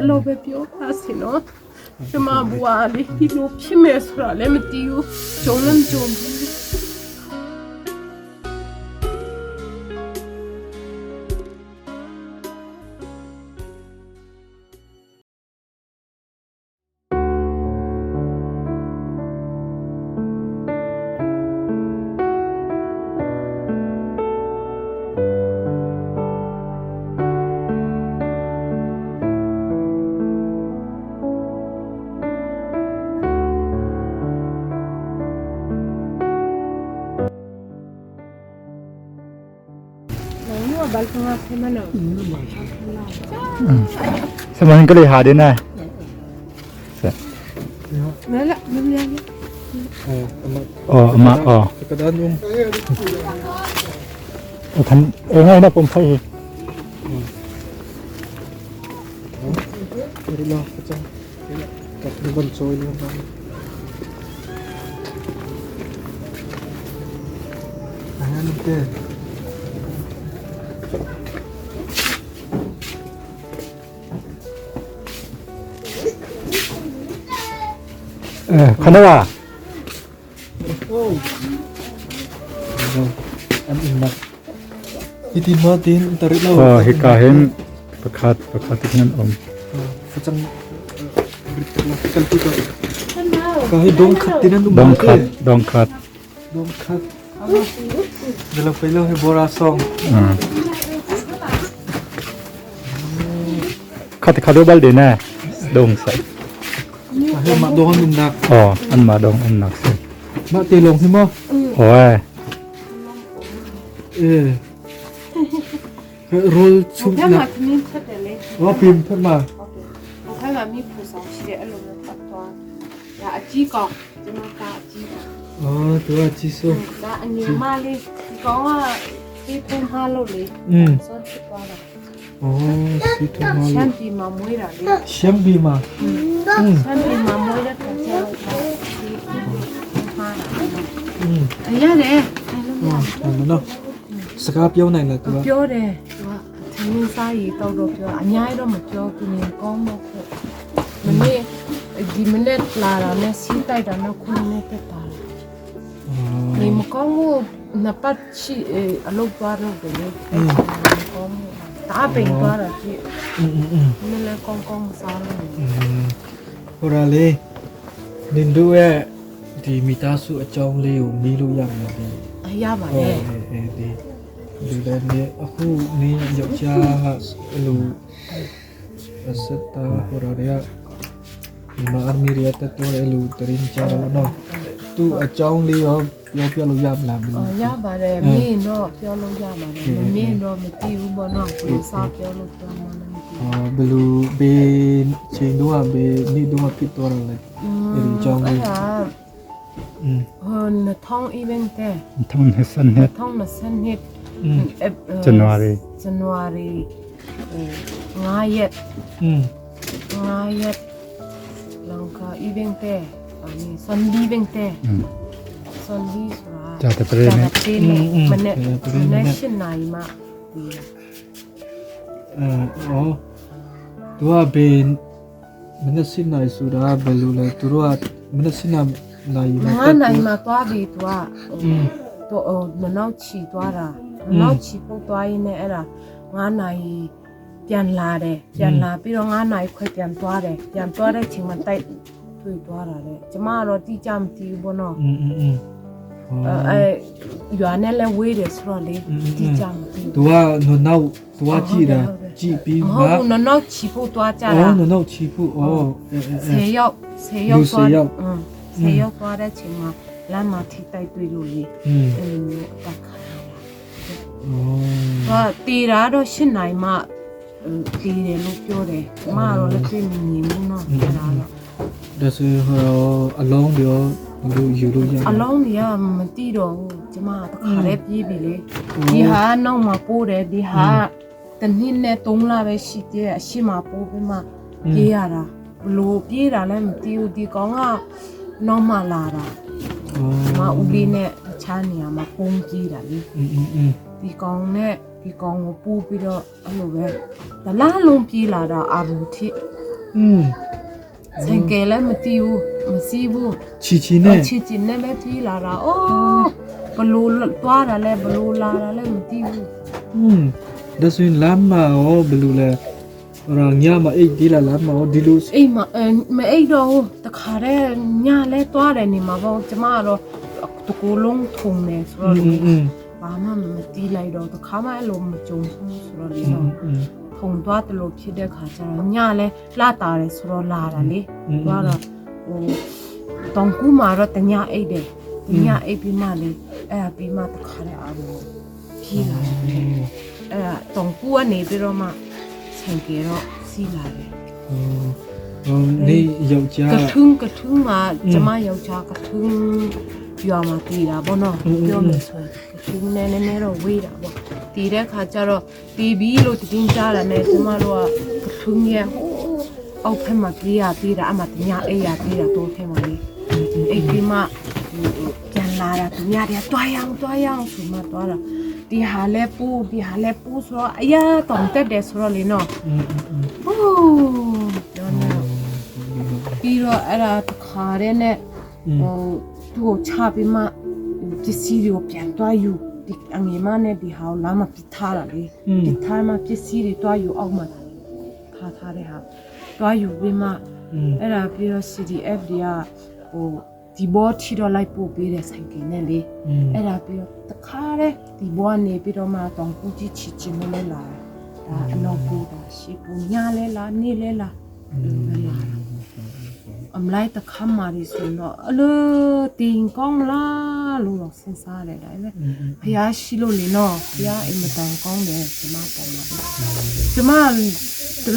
လိုပဲပြောပါစီနော်ကျမဘွားလေးဒီလိုဖြစ်မယ်ဆိုတာလည်းမသိဘူးကြုံလည်းမကြုံဘူးbalcon apa mana? Semanin kali hadir na. Nala, beli lagi. Oh, emak oh. Keadaan yung. Kan, ngay na pun pay. Irilah kacang. Kat depan soy yung kami. Ayan ito. Kenapa? Oh. Ang inak. Itimatin tarik law. Oh, hikahin pekat dengan om. Kacang beritalah kacang juga. Kahit dongkat tinan Dongkat. Dalam pilo he borasong. Kado bal din na. Dong sa. Kahit mak doon minnak. Oh, an ma dong an nak sa. Mak tilong si mo. Oh. Roll chum na. Oh, pim thật mà. 我睇下咪菩薩是一路嘅佛堂，有阿姊講，點樣教阿姊講？ Oh, tu lah ciso. 但係你媽你講啊，啲通下路嚟，所以出過啦。 Oh, situ malu. 香比媽妹啦，你 Siambi ma. 香比媽妹咧，頭先我睇啲通下啦。哎呀咧，係咯。 Ano no? Sakap yaw na la tu. ပြောတယ်သူကထင်းင်းစားရီတော့ပြောအများကြီးတော့မပြောဘူးနင်ကောင်းတော့ခုမနေ့ဒီမနေ့လာတာနဲ့စီးတိုက်တာတော့ခုနေ့တက်တာနေမကောင်းဘူးနပတ်ချီအလုပ်သွားတော့တယ်လေကောင်းဘူးတားပိန်သွားတာကြည့်နည်းလည်းကောင်းမစားလို့ Ora le. Nindu e di mitasu a chong le u mi lu yam na di. အရပါရဲ့ Di. Di dan ni aku ni yok cha lu asata ora dia. Ma armi ria ta to lu terin cha no. Tu a chong le yo pya lu yam la mi. ရပါတယ်မင်းတော့ပြောလို့ရပါတယ်မင်းတော့မသိဘူးဘောနော်ကိုစားပြောလို့ပြောမှလည်းမသိဘူး Belu be chain dua be ni dua pit to la. Eri chong le. ဟိုနထောင်းအီဗင့်တဲ့ Thong hesan het ထောင်းမစနစ် January. 9 ရက်လန်ကာအီဗင့်တဲ့အနီဆွန်ဒီဗင့်တဲ့ဆွန်ဒီဆိုတာ Jata pre ne. မနေ့ရှင်းနိုင်မှာ Oh. Dua be menasin na isura belu la turua menasin na ငါနိုင်မှာသွားပြီသူကတော့မနောက်ချီသွားတာမနောက်ချီပုတ်သွားရင်းနဲ့အဲ့ဒါ9နိုင်ပြန်လာတယ်ပြန်လာပြီးတော့9နိုင်ခွဲပြန်သွားတယ်ပြန်သွားတဲ့ချိန်မှာတိုက်တွေ့သွားတာလေကျမကတော့တိကျမသိဘူးဘောနော်အဲရွာနဲ့လည်းဝေးတယ်ဆိုတော့လေတိကျမသိဘူး Dua no nau dua chi da chi pi ဟုတ် ma. ဘူးနောက်ချီပုတ်သွားကြတာ Oh no nau chi pu. Oh. 10ရောက်သွား10ရောက်သွားတဲ့ချိန်မှာလမ်းမှာထိတိုက်တွေ့လို့လေအဲ့လိုမျိုးအတက်ခါရတာ Oh. တီတာတော့8နိုင်မှတီတယ်လို့ပြောတယ်ကျမကတော့လက်တွေ့မမြင်ဘူးနော်အဲ့ဒါတော့ Das along dio lu yu lu ya. အလုံးကြီးကမတီတော့ဘူးကျမတခါလေးပြေးပြီလေဒီဟာနောက်မှပိုးတယ်ဒီဟာတနည်းနဲ့3လပဲရှိသေးတယ်အရှိမပိုးပြီးမှပြေးရတာဘလို့ပြေးတာလည်းမသိဘူးဒီကောင်ကနောက်မှလာတာမဦးလေးနဲ့တခြားနေရာမှာပုံပြေးတာလေဒီကောင်နဲ့ဒီ ဒီကောင်ကိုပူပြီးတော့အဲ့လိုပဲတလားလုံးပြေးလာတာအာရုံထိ ဆိုင်ကယ်လည်းမတီးဘူးမစီးဘူး ချီချီနဲ့ ချစ်ချင်နဲ့ပဲပြေးလာတာအိုးဘလို့သွားတာလဲဘလို့လာတာလဲမသိဘူး ဒါဆိုရင်လမ်းမှာရောဘယ်လိုလဲရာညမှာအိတ်ဒီလာလမ်းမှာရောဒီလို အိမ်မအိတ်တော့တခါတည်းညလဲသွားတယ်နေမှာပေါ့ကျမကတော့တကူလုံးထုံနေဆိုတော့ဘာမှမတီးလိုက်တော့တခါမှအဲ့လိုမကြုံဘူးဆိုတော့လေတော့ထုံသွားတယ်လို့ဖြစ်တဲ့ခါကျတော့ညလဲလာတာတယ်ဆိုတော့လာတာလေသွားတော့ဟိုတောင်ကူမှာတော့တညအိတ်တယ်တညအိတ်ပြီးမှလေအဲ့ပြီးမှတခါတည်းအားလုံးဖြီးလာတယ်အဲ့တောင်ကူကနေပြီးတော့မှဆိုင်ကယ်တော့စီးလာတယ် နေယောက်ျား ကထုံးမှာကျမယောက်ျားကထုံးရွာမှာတည်တာပေါ့နော်ပြောမယ်ဆိုရင်ကထုံးနဲ့နည်းနည်းတော့ဝေးတာပေါ့တည်တဲ့ခါကျတော့တည်ပြီးလို့တင်းကြတာနဲ့ကျမတို့ကကထုံးရဲ့အောက်ဖက်မှာပြေးရပြေးတာအမှတညအိပ်ရပြေးတာတော့ဖက်မှာလေအိပ်ပြီးမှပြန်လာတာတညတည်းတွားရအောင်ဆိုမှတွားတာဒီဟာလဲပူဆိုတော့အရာတောင်တက်တယ်ဆိုတော့လေနော်ဟိုးပြောနေပြီးတော့အဲ့ဒါတခါတည်းနဲ့ဟိုသူ့ကိုချပြီးမှပစ္စည်းတွေကိုပြန်တွားယူဒီအငယ်မနဲ့ဒီဟာကိုလာမပစ်ထားတာလေပစ်ထားမှပစ္စည်းတွေတွားယူအောင်မှထားတဲ့ဟာတွားယူပြီးမှအဲ့ဒါပြီးတော့ CDF တွေကဟိုဒီဘောထီတော့လိုက်ပို့ပေးတဲ့ဆိုင်ကနဲ့လေအဲ့ဒါပြီးတော့တခါတည်းဒီဘောကနေပြီးတော့မှတောင်ကူကြီးချီချင်မလဲလာဒါအနောက်ပူတာရှိပူညာလဲလာနေလဲလာလာအမလိုက်တခါမာရီဆိုတော့အလိုတင်ကောင်းလားလို့တော့စဉ်းစားတယ်ဒါပေမဲ့ဖះရှိလို့လေနော်ဖះအိမ်မတန်ကောင်းတယ်ကျမပေါ်မှာကျမဒီ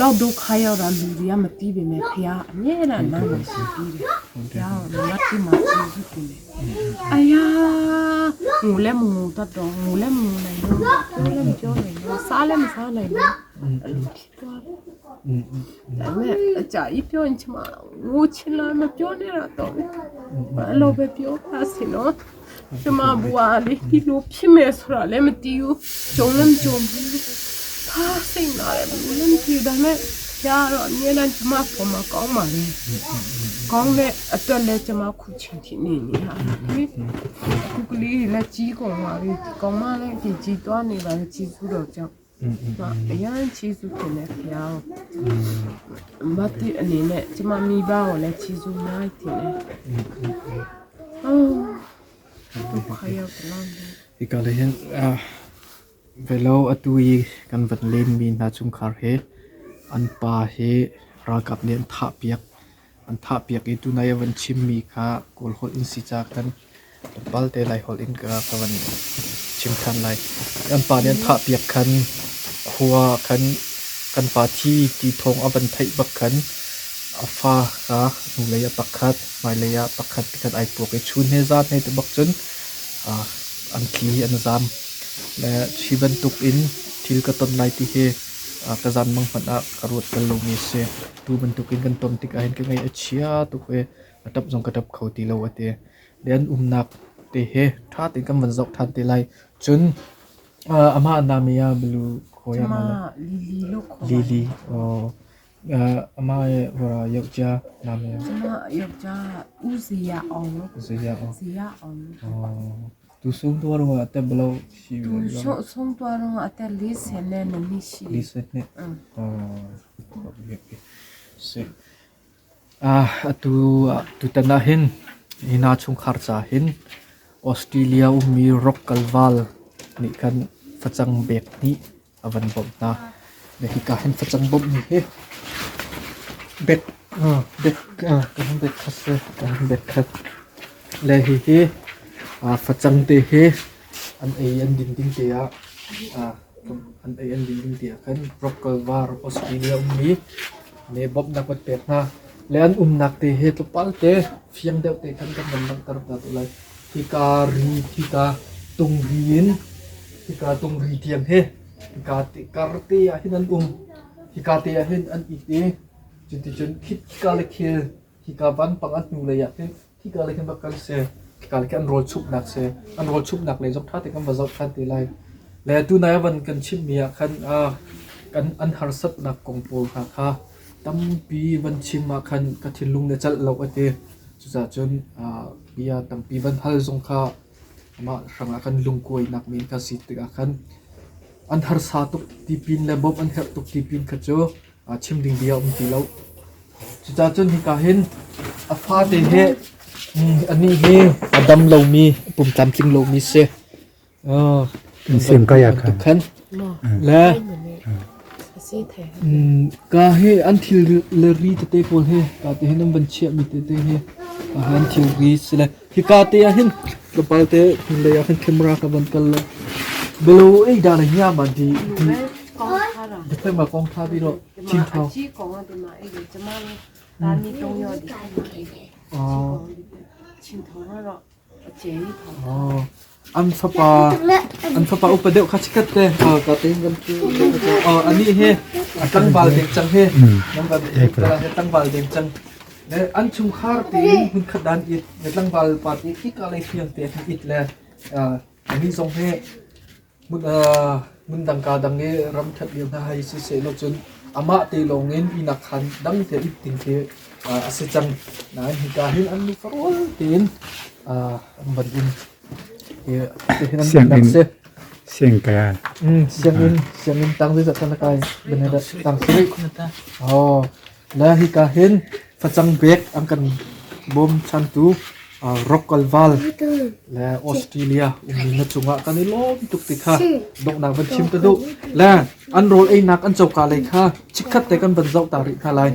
လောက်ဒုက္ခရောက်တာလူတွေကမတီးပေမဲ့ဖះအမြဲတမ်းနားမရှိပြီးတယ်ဖះကမတ်တီမှာကြည့်ကြည့်တယ်အယားငိုလဲမငိုတတ်တော့ငိုလဲမငိုနိုင်တော့ပြောလဲမပြောနိုင်တော့စားလဲမစားနိုင်တော့အဲ့လိုဖြစ်သွားတယ်ဒါပေမဲ့အကြကြီးပြောရင်ကျမငိုချင်လာမပြောနဲ့တော့အဲ့လိုပဲပြောပါစီနော်ကျမဘွားလေးဒီလိုဖြစ်မယ်ဆိုတာလည်းမသိဘူးကြုံလည်းမကြုံဘူးဟာစိတ်နာတယ်ဘူးလည်းမသိဘူးဒါပေမဲ့ကြာတော့အမြဲတမ်းကျမပေါ်မှာကောင်းပါလေကောင်းတဲ့အတွက်လည်းကျမခုချင်းချင်းနေနေတာခုကလေးလည်းကြီးကုန်ပါပြီကောင်းမလည်းကြီးသွားနေပါလေကြီးစုတော့ကြောင့်အရင်ကြီးစုတင်နေဖျားမတ်တီအနေနဲ့ကျမမိဘကိုလည်းကြီးစုနိုင်တင်နေသူခရောက်လာတယ် ဒီကလေးဟင်เวลาอตุยกันวันเล่นมีนาจุงคาร์เฮอันปาเฮรากับเนี่ยท่าเปียกอันท่าเปียกอีตุนายวันชิมมีค่ะกอลฮอลอินสิจากกันปัลเตไลฮอลอินกับวันชิมคันไลอันปาเนี่ยท่าเปียกคันขัวคันกันปาที่ตีทงอบันไทยบักคันอาฟ้าค่ะนูเลยปักขัดไม่เลยปักขัดกันไอปวกไอชุนเฮซาดในตัวบักจนอันคีอันซามและชีบันตุกอินทิลกระตนไลติเฮกระจันมังพันอะกระรวดกันลงนิเซตูบันตุกอินกันตนติกอาเห็นกันไงเชียตุกเอกระดับจงกระดับเขาตีเราเตเดียนนักเตเฮท่าติกันวันจกทันเตไลจนอามานามียบลูโคยามาลีลีอ๋ออามาเวลายกจ้านามีကျမယောက်ျားဦးစီရအောင်လို့ เสียอ๋อ စီရအောင်လို့ อ๋อtu sung tu orang atas belau si သူဆုံးသွားတော့အသက်40နဲ့နှစ်ရှိတယ် liset ni อืม oh okay se tu tanahin ina chung kharcha hin Australia mi rock kalwal ni kan fachang bek ni avan bom na le hi ka hin fachang bom ni he bek kan bek khase kan bek khat le hi fachang te he an ei an din ding te an ei an din ding te kan rock kalwar Australia mi ne bob na pat pek na le an nak te he to pal te fiang deuh te kan kan nang tar ta tu lai thika tung rin thika tung ri thiam he thika te karte a hin an thika te a hin an ite chun khit ka le khil thika ban pang at nu le ya te thika le kan bakal se thika le kan roll chup nak se an roll chup nak le jok tha te kan wa jok than te lai และตุนายวันกันชิมเมียคันกันอันหารสัตนักกองปูค่ะตั้มปีวันชิมมาคันกะทิลุงเนี่ยจัดเราเตจุดจนปีตั้มปีวันฮัลสงค่ะมาสังอาคันลุงกวยนักมีกสิติอาคันอันหารสาตุกตีปินและบบอันเหตุกตีปินขจรชิมดิ่งเดียวตีเราจุดจนที่กาเห็นฟ้าเตะอันนี้เฮอดัมเรามีปุ่มตามจริงเรามีเสเสียงก็อยาก ทุกขัน เนาะ และ เหมือนเนี่ยสีแทน ก็เฮอันที่เลรีเตะโพลเฮก็เตะน้ำบัญชีมีเตะเฮอันที่รีสเลยที่ก็เตะเห็นกระเป๋าเตะเลยอันแคมรากับบันกันเลยเบลูไอ้ดาราเนียมันดี หนูแม่กองท่าหรอ จะไปมากองท่าพี่เราชิม จะ เท้า มาชี้กองอ่ะจะมาไอ้เดี๋ยวจะมาร้านนี้ตรงยอดดีให้มาไอ้ชิมท้องอ่ะเจ๊นี่ท้อง อ๋ออันฟ้าป่าอุปเดวข้าชิกัดเตะก็เตะกันคืออันนี้เฮตั้งบาลเด็กจังเฮนั่นก็ตั้งบาลเด็กจังและอันชุมคาร์ตีหุ่นขดานอีกในตั้งบาลปาร์ตี้ที่ก็เลยเพียงเตะอีกแล้วอันนี้ทรงเฮมุนดังกาดังนี้รำทัดเดียวได้สิเสลจนอามาตีลงเงินอินักขันดังเตะอีกติงเตะอาศัยจังนั่นเหตุการณ์อันนี้ฟรอลเตนบัดยินเสียงอินเสียงกาเสียงอินตั้งที่จะทำอะไรเป็นอะไรตั้งสิอ๋อแล้วเหตุการณ์ฟังจังเบกอังกันบอมชันตูร็อกกัลวัลและออสเตรเลียมีนักจุงะกันนี่ล้มตุกติค่ะดอกนางบัญชิมตะดุและอันโรลไอ้นักอันเจ้ากาเลยค่ะชิคกัดแต่กันบรรเจ้าตาริค่ะเลย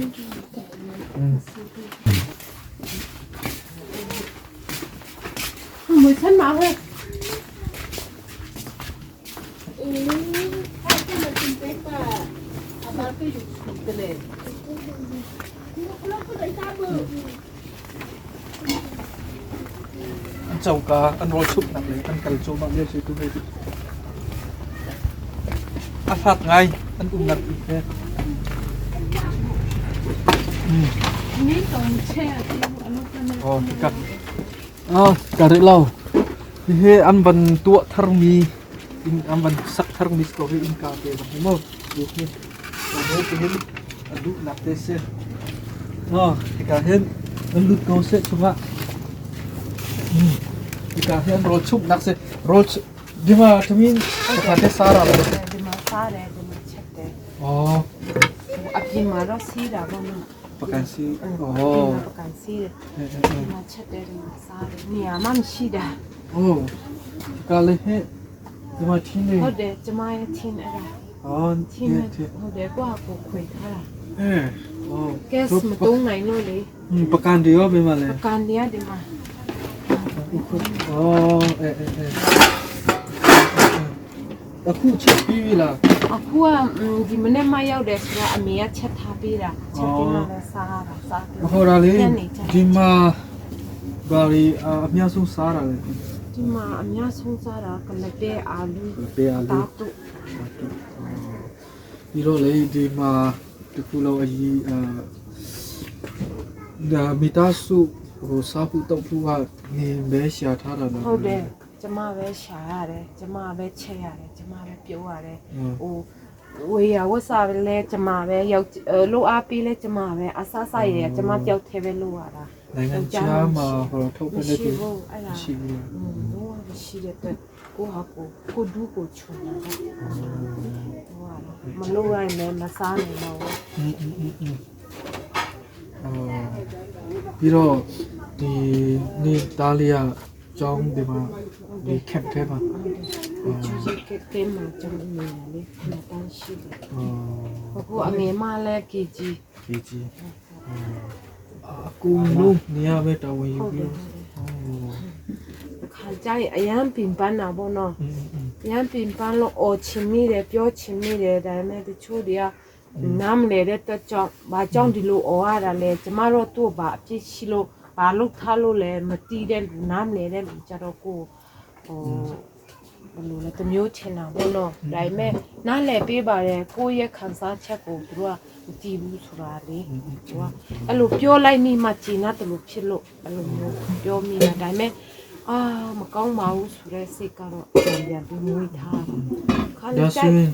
มือฉันมาเลยเจ้ากาอันโรชุบหนักเลยอันกัลโจมาเรียกชื่อตัวเองอาหักไงอันอุ้มหนักอีกแค่นี่ตรงแช่ที่อันนู้นนะอ๋อกับการเล่าเฮ้อันบันตัวทารมีอันบันสักทารมีสโตเฮอินกาเตบันโม่ดูนี่ตัวเฮตัวเฮอันดูหนักเตเซ่ที่การเห็นอันลุดโกเซ่ชัวที่การเห็นโรชุบนักเซ่โรชดิมาทมินสถานที่สาระเลยดิมาซาเรดิมาเช็ดเดอ๋ออับดิมาเราซีดาบ้างนะประกันซีประกันซีดิมาเช็ดเดดิมาซาเรเนี่ยมันซีดาโอ้การเลยเฮ้ดิมาที่นี่เขาเดจะมาที่ไหนที่นี่เขาเดกว่ากูคุยท่าแกสมาตรงไหนนู่นเลยประกันเดียวเป็นมาเลยประกันเดียวดิมาအခုချက်ပြီးပြီလားအခုကဒီမနေ့မှရောက်တယ်ဆိုတော့အမေကချက်ထားပေးတာချက်ပြီးမှလည်းစားပြီးဟောတာလေဒီမှာဘာရီအများဆုံးစားတာလေဒီမှာအများဆုံးစားတာကလတဲ့အာလူတာတုဒီလိုလေဒီမှာဒီခုလောအကြီးဒါမီတာစုဟိုစားဖို့တောက်ဖို့ကနေမဲရှာထားတာလားဟုတ်တယ်ကျမပဲရှာရတယ်ကျမပဲချက်ရတယ်ကျမပဲပြုတ်ရတယ်ဟိုဝေးရဝတ်စားလဲကျမပဲရောက်လို့အားပေးလဲကျမပဲအဆဆရကျမတယောက်ထဲပဲလို့ရတာနိုင်ငံခြားမှာဟိုထုတ်ပေးနေတယ်ရှိဘူးတော့မရှိတဲ့အတွက်ကိုဟာကိုဒူးကိုချုံတာမလို့ရရင်လည်းမစားနိုင်တော့ပြီးတော့ဒီနေသားလေးကကျောင်းဒီမှာဒီခက်ထဲမှာကျူးကက်တဲမှာကျောင်းနေလေခဏတန်းရှိတယ်အခုအငယ်မလည်း KG အကူလုံးနေရာပဲတော်ဝင်ယူပြီးခါကြရင်အရန်ပင်ပန်းတာပေါ့နော်အရန်ပင်ပန်းလို့အော်ချင်မိတယ်ပြောချင်မိတယ်ဒါပေမဲ့တချို့တွေကနားမလဲတဲ့အတွက်ကြောင့်ဘာကြောင့်ဒီလိုအော်ရတာလဲကျမတို့တို့ဘာအပြစ်ရှိလို့ဘာလို့ထားလို့လဲမတီးတဲ့နားမလဲတဲ့လူကြတော့ကိုဟိုဘယ်လိုလဲတမျိုးချင်တာပေါ့နော်ဒါပေမဲ့နားလဲပေးပါတယ်ကိုယ့်ရဲ့ခံစားချက်ကိုသူတို့ကမတီးဘူးဆိုတာလေသူကအဲ့လိုပြောလိုက်မိမှကျင်နာတယ်လို့ဖြစ်လို့အဲ့လိုမျိုးပြောမိတာဒါပေမဲ့မကောင်းပါဘူးဆိုတဲ့စိတ်ကတော့ပြန်ပြီးမွေးထားတာ ဒါဆိုရင်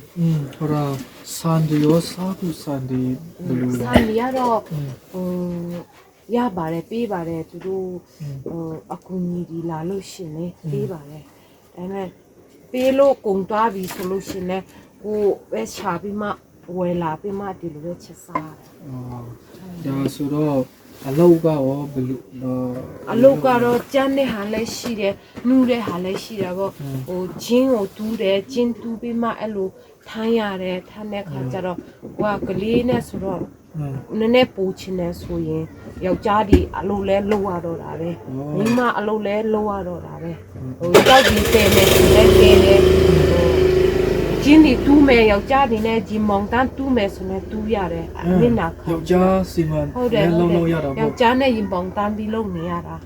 ဟိုရာစန်ဒီရောစားခုစန်ဒီဘယ်လိုလဲ ဆန်လီကတော့ရပါတယ်ပေးပါတယ်သူတို့အကူညီဒီလာလို့ရှင်လေပေးပါတယ်ဒါပေမဲ့ပေးလို့ကုန်သွားပြီဆိုလို့ရှင်လေကိုပဲချာပြီးမှဝယ်လာပြီးမှဒီလိုပဲချက်စား ဒါဆိုတော့အလောက်ကရောဘယ်လို အလုတ်ကတော့ကြမ်းတဲ့ဟာလည်းရှိတယ်နှူးတဲ့ဟာလည်းရှိတာပေါ့ဟိုဂျင်းကိုတူးတယ်ဂျင်းတူးပြီးမှအဲ့လိုထမ်းရတယ်ထမ်းတဲ့ခါကျတော့ကိုကကလေးနဲ့ဆိုတော့နည်းနည်းပူချင်တယ်ဆိုရင်ယောက်ျားဒီအလုတ်လဲလှုပ်ရတော့တာပဲမိန်းမအလုတ်လဲလှုပ်ရတော့တာပဲဟိုတောက်ပြီးတဲနေတယ်တဲတယ်ဂျင်းဒီတူးမယ်ယောက်ျားဒီနဲ့ဂျင်းမောင်တန်းတူးမယ်ဆိုရင်တူးရတယ်အနစ်နာခါ ယောက်ျားစီမံ ဟုတ်တယ် လုံးလုံးရတာ ယော ပေါ့ က်ျားနဲ့ရင်ပေါင်တန်းပြီးလုပ်နေရတာ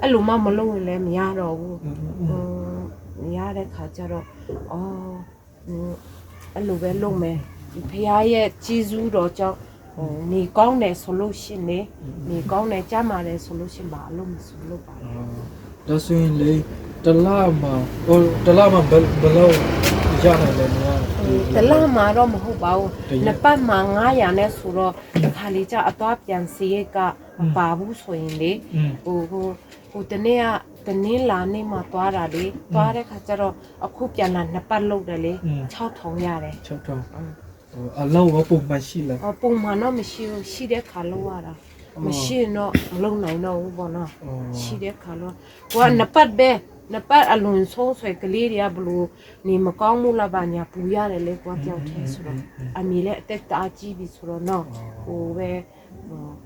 အဲ့လိုမှမလုပ်ရင်လည်းမရတော့ဘူးမရတဲ့ခါကျတော့အဲ့လိုပဲလုပ်မယ်ဖះရဲ့ကြီးစုတော်ကြောင့်နေကောင်းတယ်ဆိုလို့ရှိရင်နေကောင်းတယ်ကြားမှာတယ်ဆိုလို့ရှိရင်ဘာလို့မဆိုလို့ပါလဲ ဒါဆိုရင်လေတလားမှာဘယ်လောက်ရနိုင်လဲများ တလမှာတော့မဟုတ်ပါဘူးနှစ်ပတ်မှာ900နဲ့ဆိုတော့ခါလေးကျအသွားပြန်စီရကမပါဘူးဆိုရင်လေဟိုတနေ့လာနေမှာသွားတာလေသွားတဲ့ခါကျတော့အခုပြန်လာနှစ်ပတ်လောက်တယ်လေ6000ရတယ် 6000အလောက်ရောပုံမှန်ရှိလား ပုံမှန်တော့မရှိဘူးရှိတဲ့ခါလောက်ရတာမရှိတော့မလုံနိုင်တော့ဘူးပေါ့နော်ရှိတဲ့ခါလောက်ကိုကနှစ်ပတ်ပဲနှစ်ပတ်အလွန်ဆုံးဆွဲကလေးတွေကဘလို့နေမကောင်းမှုလားဘာညာပူရတယ်လေကိုကကြောက်တယ်ဆိုတော့အမေလည်းအသက်တာကြီးပြီဆိုတော့နော်ဟိုပဲ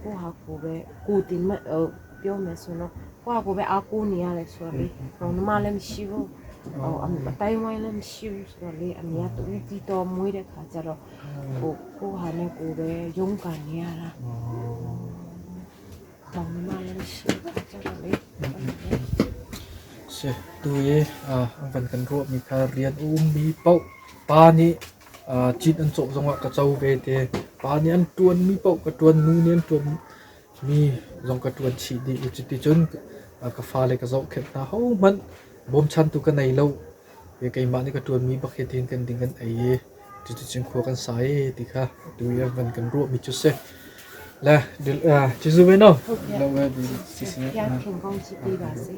ကိုဟာကိုပဲကိုတင်မပြောမယ်ဆိုတော့ကိုပဲအကူနေရတယ်ဆိုတော့လေတော့နမလည်းမရှိဘူးအတိုင်းဝိုင်းလည်းမရှိဘူးဆိုတော့လေအမေကတူတီတော်မွေးတဲ့ခါကျတော့ကိုဟာနဲ့ကိုပဲရုန်းကန်နေရတာတော့နမလည်းမရှိဘူးကျတော့လေ tu ye ang van kan ro mi kha rian mi pau pa ni chit an chok zonga ka chau ve te pa ni an tuan mi pau ka tuan nu nen tuan mi zong ka tuan chi di u chi chun ka fa le ka zau khet na ho man bom chan tu ka nei lo ye kai ma ni ka tuan mi ba khe tin kan ding kan ai ye chi chin kho kan sai ti kha tu ye van kan ro mi chu se la chi zu ve no lo ve di si si 要成功去对吧？谁？